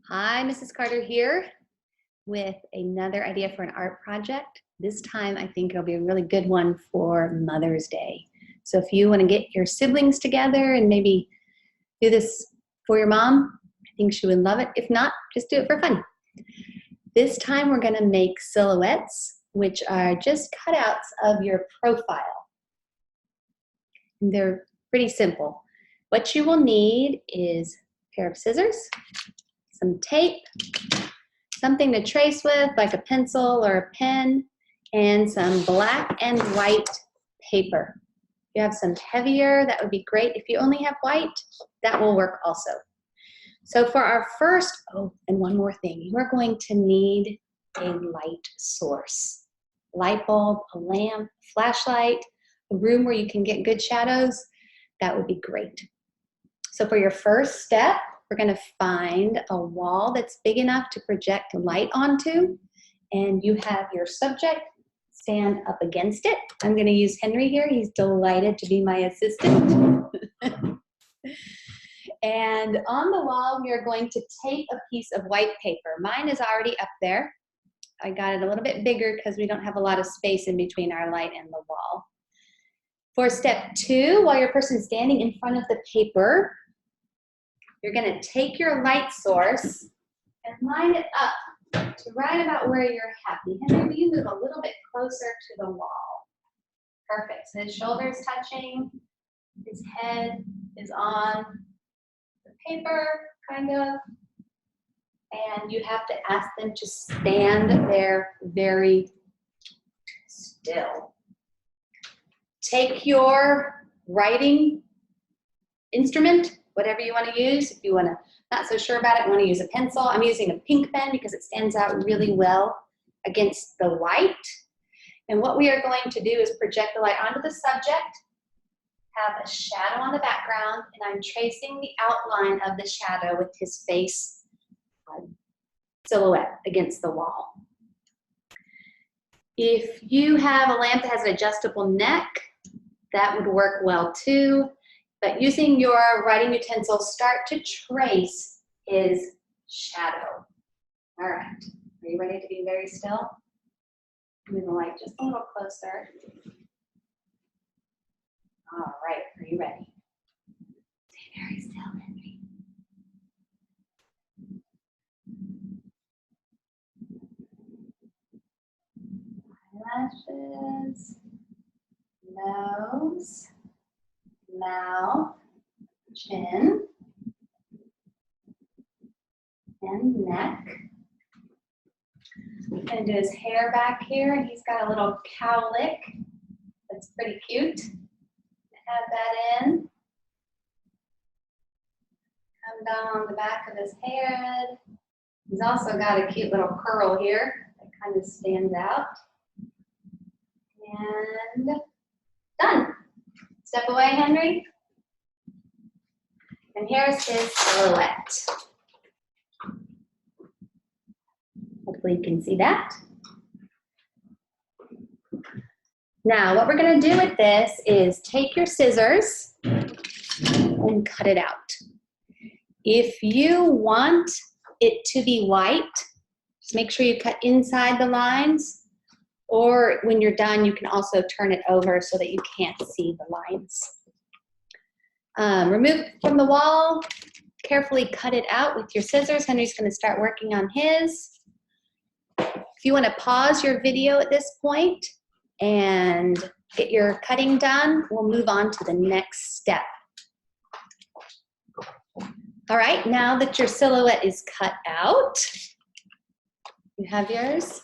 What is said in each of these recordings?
Hi, Mrs. Carter here with another idea for an art project. This time I think it'll be a really good one for Mother's Day. So if you want to get your siblings together and maybe do this for your mom, I think she would love it. If not, just do it for fun. This time we're going to make silhouettes, which are just cutouts of your profile. They're pretty simple. What you will need is a pair of scissors, some tape, something to trace with like a pencil or a pen, and some black and white paper. If you have some heavier, that would be great. If you only have white, that will work also. So for our first, oh, and one more thing, we're going to need a light source. Light bulb, a lamp, flashlight, a room where you can get good shadows, that would be great. So for your first step, we're going to find a wall that's big enough to project light onto, and you have your subject stand up against it. I'm going to use Henry here. He's delighted to be my assistant. And on the wall, we are going to take a piece of white paper. Mine is already up there. I got it a little bit bigger because we don't have a lot of space in between our light and the wall. For step 2, while your person's standing in front of the paper, you're going to take your light source and line it up to right about where you're happy. Henry, will you move a little bit closer to the wall? Perfect. So his shoulders touching, his head is on the paper, kind of, and you have to ask them to stand there very still. Take your writing instrument, whatever you want to use. If you want to, not so sure about it, want to use a pencil. I'm using a pink pen because it stands out really well against the white. And what we are going to do is project the light onto the subject, have a shadow on the background, and I'm tracing the outline of the shadow with his face silhouette against the wall. If you have a lamp that has an adjustable neck, that would work well too. But using your writing utensil, start to trace his shadow. All right, are you ready to be very still? Move the light just a little closer. All right, are you ready? Stay very still, Henry. Eyelashes, nose, mouth, chin, and neck. I'm going to do his hair back here, and he's got a little cowlick that's pretty cute. Add that in. Come down on the back of his head. He's also got a cute little curl here that kind of stands out. And done. Step away, Henry. And here's his silhouette. Hopefully you can see that. Now, what we're going to do with this is take your scissors and cut it out. If you want it to be white, just make sure you cut inside the lines, or when you're done, you can also turn it over so that you can't see the lines. Remove from the wall, carefully cut it out with your scissors. Henry's going to start working on his. If you want to pause your video at this point and get your cutting done, we'll move on to the next step. All right, now that your silhouette is cut out, you have yours.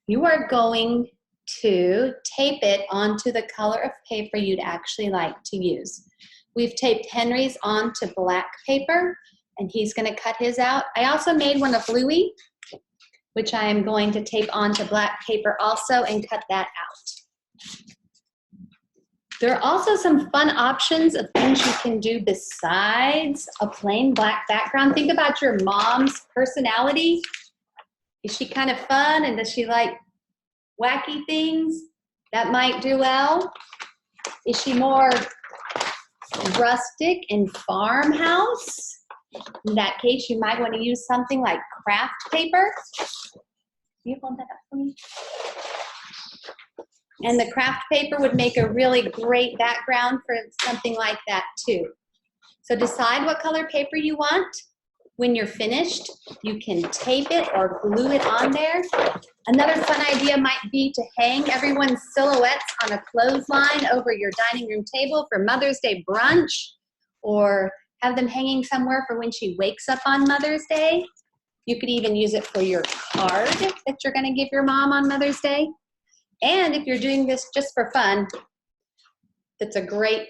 You are going to tape it onto the color of paper you'd actually like to use. We've taped Henry's onto black paper, and he's going to cut his out. I also made one of Louie, which I am going to tape onto black paper also and cut that out. There are also some fun options of things you can do besides a plain black background. Think about your mom's personality. Is she kind of fun, and does she like wacky things? That might do well. Is she more rustic and farmhouse? In that case, you might want to use something like craft paper. Can you hold that up for me? And the craft paper would make a really great background for something like that too. So decide what color paper you want. When you're finished, you can tape it or glue it on there. Another fun idea might be to hang everyone's silhouettes on a clothesline over your dining room table for Mother's Day brunch, or have them hanging somewhere for when she wakes up on Mother's Day. You could even use it for your card that you're going to give your mom on Mother's Day. And if you're doing this just for fun, that's a great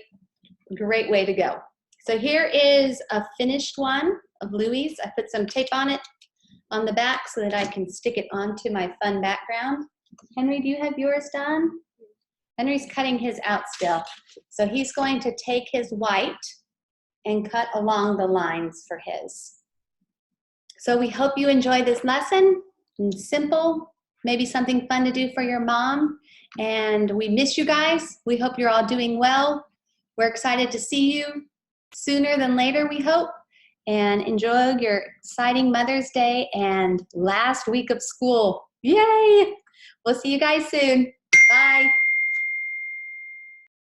way to go. So here is a finished one of Louie's. I put some tape on it on the back so that I can stick it onto my fun background. Henry, do you have yours done? Henry's cutting his out still. So he's going to take his white and cut along the lines for his. So we hope you enjoy this lesson. It's simple, maybe something fun to do for your mom. And we miss you guys. We hope you're all doing well. We're excited to see you sooner than later, we hope. And enjoy your exciting Mother's Day and last week of school. Yay! We'll see you guys soon. Bye.